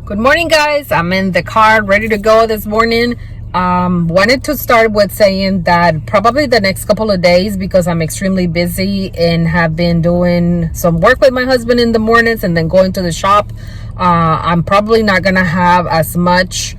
Good morning, guys. I'm in the car ready to go this morning. Wanted to start with saying that probably the next couple of days, because I'm extremely busy and have been doing some work with my husband in the mornings and then going to the shop, I'm probably not gonna have as much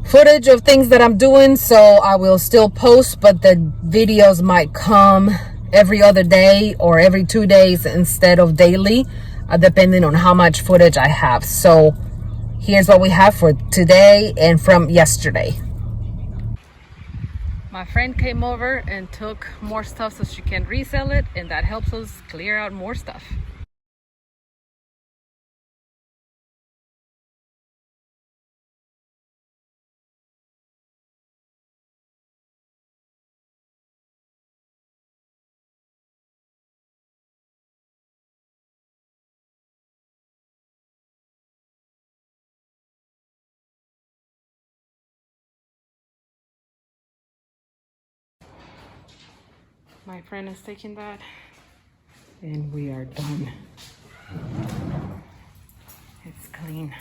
footage of things that I'm doing, so I will still post, but the videos might come every other day or every 2 days instead of daily, depending on how much footage I have. So here's what we have for today and from yesterday. My friend came over and took more stuff so she can resell it, and that helps us clear out more stuff. My friend is taking that and we are done. It's clean.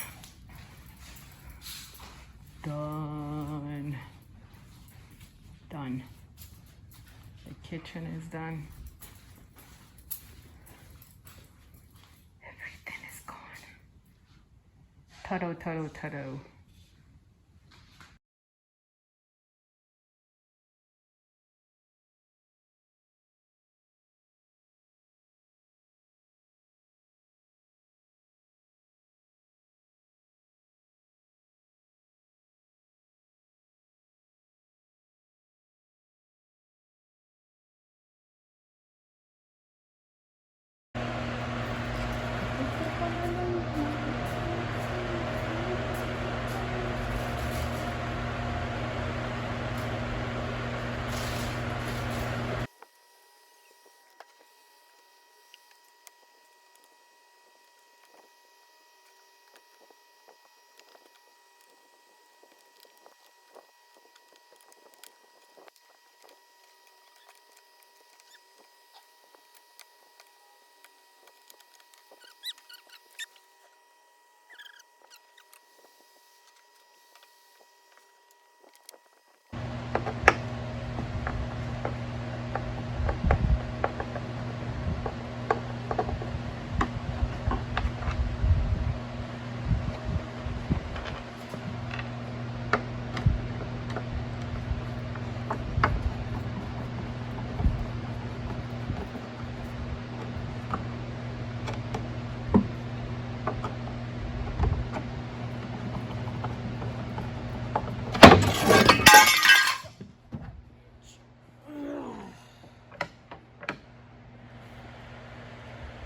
Done. Done. The kitchen is done. Everything is gone. Tutto, tutto, tutto.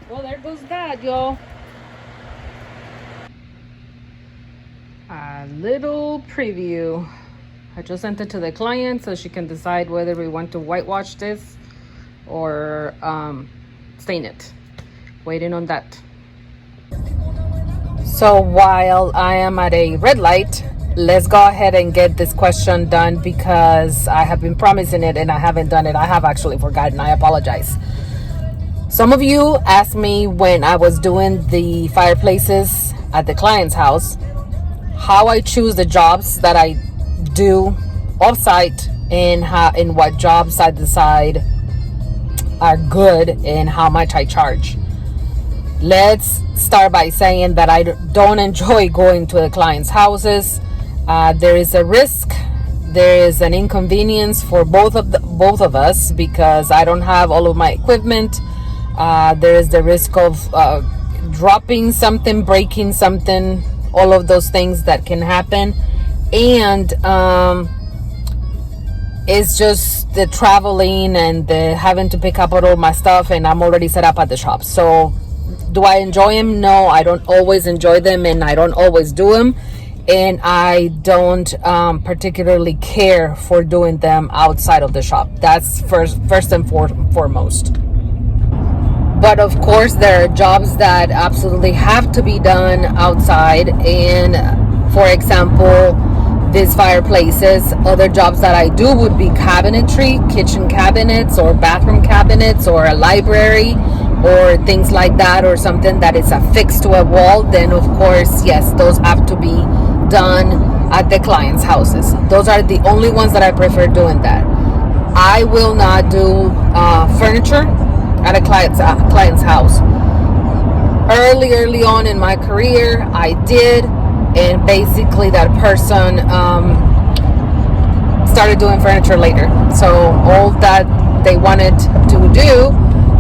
Well, there goes that, y'all. A little preview. I just sent it to the client so she can decide whether we want to whitewash this or stain it. Waiting on that. So while I am at a red light, let's go ahead and get this question done, because I have been promising it and I haven't done it. I have actually forgotten. I apologize. Some of you asked me when I was doing the fireplaces at the client's house how I choose the jobs that I do off-site and what jobs I decide are good and how much I charge. Let's start by saying that I don't enjoy going to the client's houses. There is a risk. There is an inconvenience for both of us, because I don't have all of my equipment. There is the risk of dropping something, breaking something, all of those things that can happen. And it's just the traveling and the having to pick up all my stuff, and I'm already set up at the shop. So do I enjoy them? No, I don't always enjoy them, and I don't always do them. And I don't particularly care for doing them outside of the shop. That's first and foremost. But of course, there are jobs that absolutely have to be done outside. And for example, these fireplaces, other jobs that I do would be cabinetry, kitchen cabinets or bathroom cabinets, or a library, or things like that, or something that is affixed to a wall, then of course, yes, those have to be done at the client's houses. Those are the only ones that I prefer doing that. I will not do furniture at a client's house. Early on in my career, I did, and basically that person started doing furniture later. So all that they wanted to do,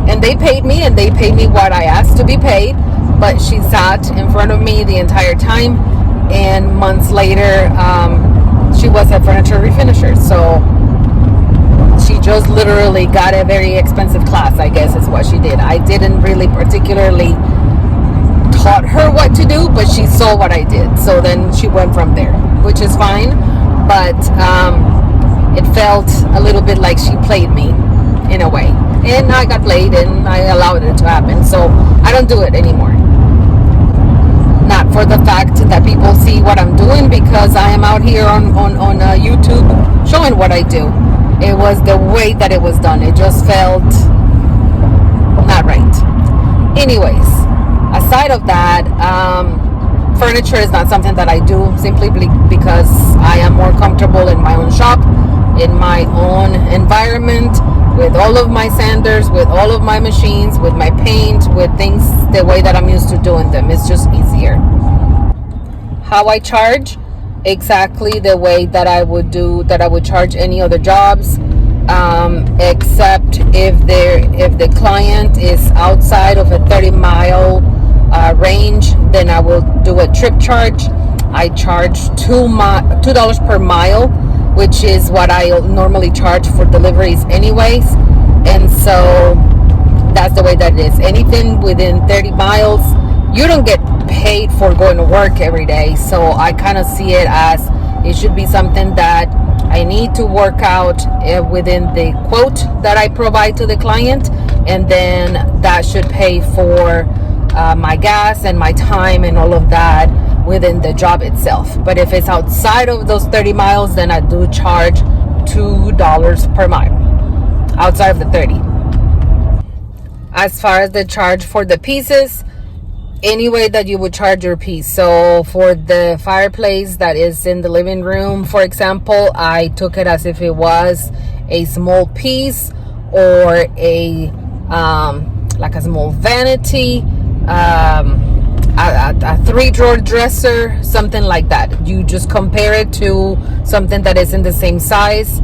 and they paid me what I asked to be paid, but she sat in front of me the entire time, and months later she was a furniture refinisher. So she just literally got a very expensive class, I guess is what she did. I didn't really particularly taught her what to do, but she saw what I did, so then she went from there, which is fine. But it felt a little bit like she played me in a way, and I got played, and I allowed it to happen. So I don't do it anymore. Not for the fact that people see what I'm doing, because I am out here on YouTube showing what I do. It was the way that it was done. It just felt not right. Anyways, aside of that, furniture is not something that I do, simply because I am more comfortable in my own shop, in my own environment, with all of my sanders, with all of my machines, with my paint, with things the way that I'm used to doing them. It's just easier. How I charge? Exactly the way that I would charge any other jobs, except if the client is outside of a 30-mile range, then I will do a trip charge. I charge $2 per mile, which is what I normally charge for deliveries anyways. And so that's the way that it is. Anything within 30 miles, you don't get paid for going to work every day. So I kind of see it as it should be something that I need to work out within the quote that I provide to the client, and then that should pay for my gas and my time and all of that within the job itself. But if it's outside of those 30 miles, then I do charge $2 per mile outside of the 30. As far as the charge for the pieces, any way that you would charge your piece. So for the fireplace that is in the living room, for example, I took it as if it was a small piece, or a like a small vanity, a 3-drawer dresser, something like that. You just compare it to something that is in the same size,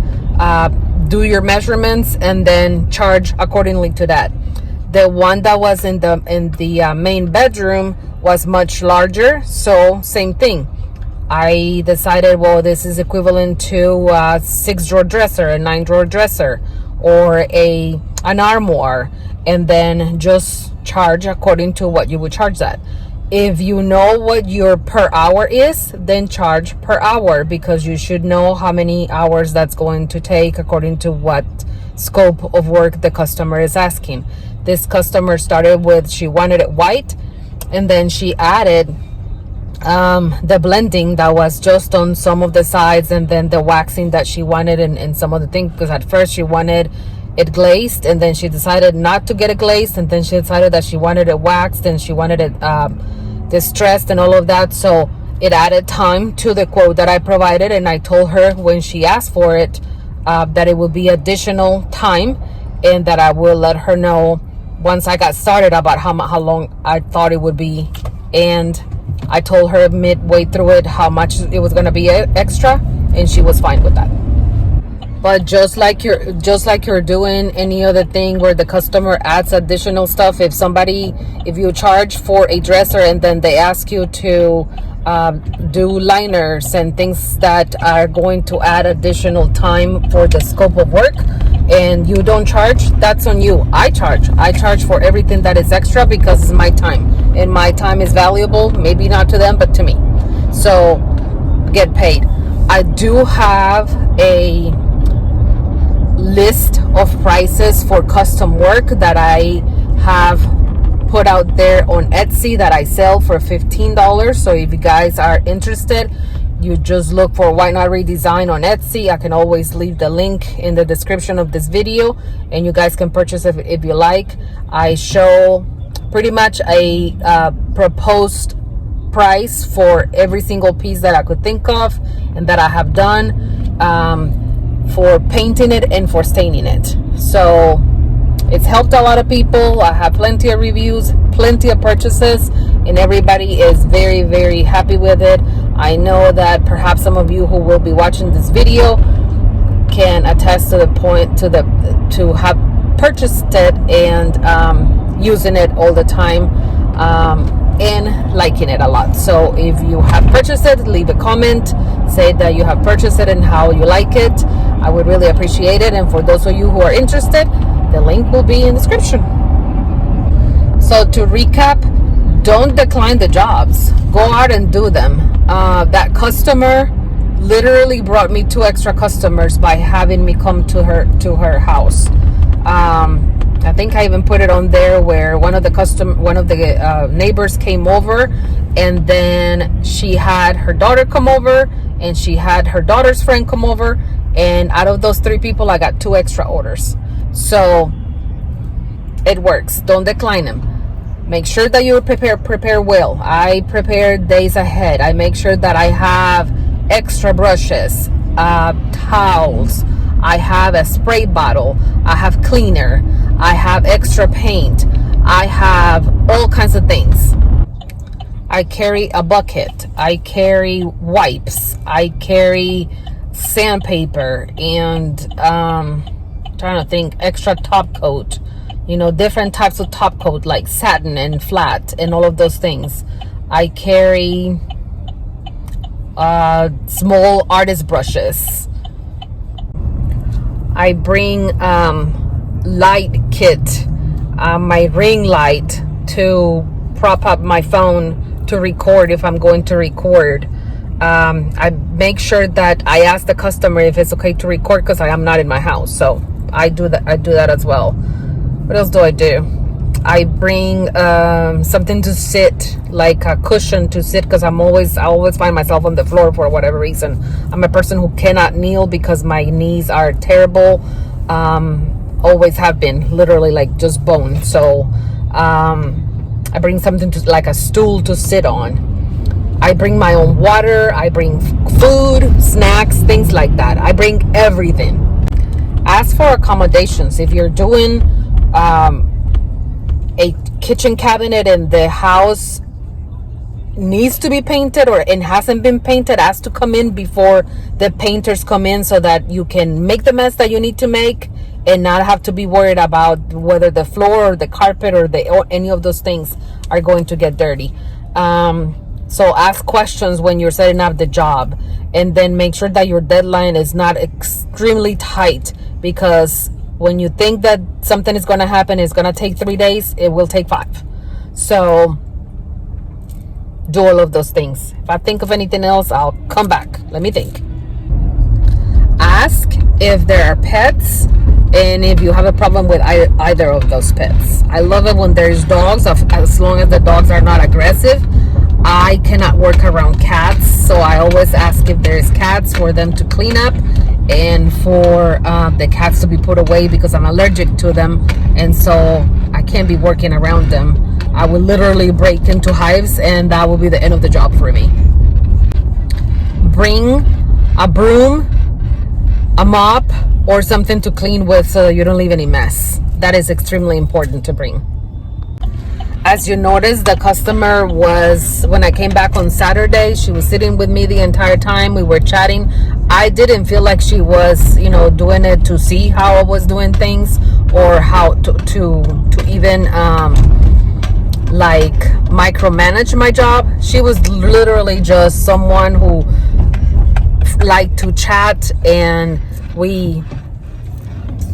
do your measurements, and then charge accordingly to that. The one that was in the main bedroom was much larger, so same thing. I decided, well, this is equivalent to a 6-drawer dresser, a 9-drawer dresser, or an armoire, and then just charge according to what you would charge that. If you know what your per hour is, then charge per hour, because you should know how many hours that's going to take according to what scope of work the customer is asking. This customer started with, she wanted it white, and then she added the blending that was just on some of the sides, and then the waxing that she wanted in some of the things, because at first she wanted it glazed, and then she decided not to get it glazed, and then she decided that she wanted it waxed, and she wanted it distressed and all of that. So it added time to the quote that I provided, and I told her when she asked for it that it would be additional time, and that I will let her know once I got started about how long I thought it would be. And I told her midway through it how much it was going to be extra, and she was fine with that. But just like you're doing any other thing where the customer adds additional stuff, if you charge for a dresser and then they ask you to do liners and things that are going to add additional time for the scope of work, and you don't charge, that's on you. I charge for everything that is extra, because it's my time, and my time is valuable, maybe not to them, but to me. So get paid. I do have a list of prices for custom work that I have put out there on Etsy that I sell for $15. So if you guys are interested, You just look for Why Not Redesign on Etsy. I can always leave the link in the description of this video, and you guys can purchase it if you like. I show pretty much a proposed price for every single piece that I could think of and that I have done, for painting it and for staining it. So it's helped a lot of people. I have plenty of reviews, plenty of purchases, and everybody is very, very happy with it. I know that perhaps some of you who will be watching this video can attest to the point to have purchased it and using it all the time, and liking it a lot. So if you have purchased it, leave a comment, say that you have purchased it and how you like it. I would really appreciate it. And for those of you who are interested, the link will be in the description. So to recap, don't decline the jobs. Go out and do them. That customer literally brought me 2 extra customers by having me come to her house. I think I even put it on there where one of the neighbors came over, and then she had her daughter come over, and she had her daughter's friend come over, and out of those 3 people, I got 2 extra orders. So it works. Don't decline them. Make sure that you prepare well. I prepare days ahead. I make sure that I have extra brushes, towels. I have a spray bottle. I have cleaner. I have extra paint. I have all kinds of things. I carry a bucket. I carry wipes. I carry sandpaper and trying to think, extra top coat. Different types of top coat like satin and flat and all of those things. I carry small artist brushes. I bring light kit, my ring light to prop up my phone to record if I'm going to record. I make sure that I ask the customer if it's okay to record because I am not in my house. So I do that as well. What else do I do? I bring something to sit, like a cushion to sit, because I always find myself on the floor for whatever reason. I'm a person who cannot kneel because my knees are terrible. Always have been, literally like just bone. So I bring something like a stool to sit on. I bring my own water. I bring food, snacks, things like that. I bring everything. Ask for accommodations. If you're doing a kitchen cabinet and the house needs to be painted or it hasn't been painted, ask to come in before the painters come in so that you can make the mess that you need to make and not have to be worried about whether the floor or the carpet or any of those things are going to get dirty. So ask questions when you're setting up the job, and then make sure that your deadline is not extremely tight, because when you think that something is going to happen, it's going to take 3 days, it will take 5. So do all of those things. If I think of anything else, I'll come back. Let me think. Ask if there are pets and if you have a problem with either of those pets. I love it when there's dogs, as long as the dogs are not aggressive. I cannot work around cats, so I always ask if there's cats for them to clean up and for the cats to be put away, because I'm allergic to them, and so I can't be working around them. I will literally break into hives, and that will be the end of the job for me. Bring a broom, a mop, or something to clean with so you don't leave any mess. That is extremely important to bring. As you noticed, the customer was, when I came back on Saturday, she was sitting with me the entire time. We were chatting. I didn't feel like she was, doing it to see how I was doing things or how to even like micromanage my job. She was literally just someone who liked to chat, and we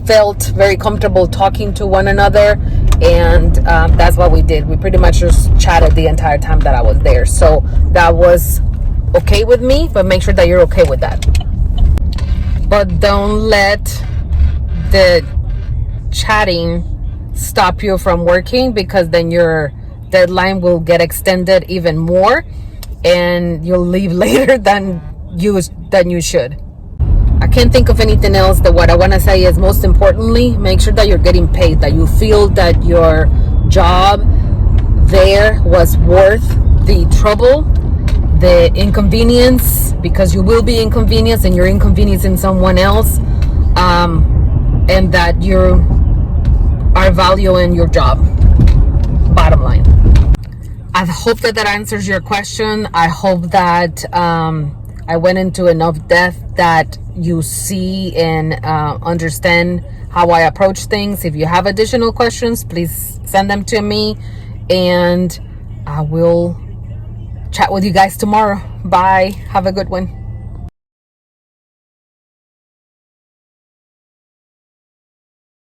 felt very comfortable talking to one another, and that's what we did. We pretty much just chatted the entire time that I was there, so that was okay with me. But make sure that you're okay with that. But don't let the chatting stop you from working, because then your deadline will get extended even more and you'll leave later than you should. I can't think of anything else. That what I want to say is, most importantly, make sure that you're getting paid, that you feel that your job there was worth the trouble, the inconvenience, because you will be inconvenienced and you're inconveniencing someone else, and that you are valuing your job. Bottom line. I hope that answers your question. I hope that I went into enough depth that you see and understand how I approach things. If you have additional questions, please send them to me, and I will chat with you guys tomorrow. Bye. Have a good one.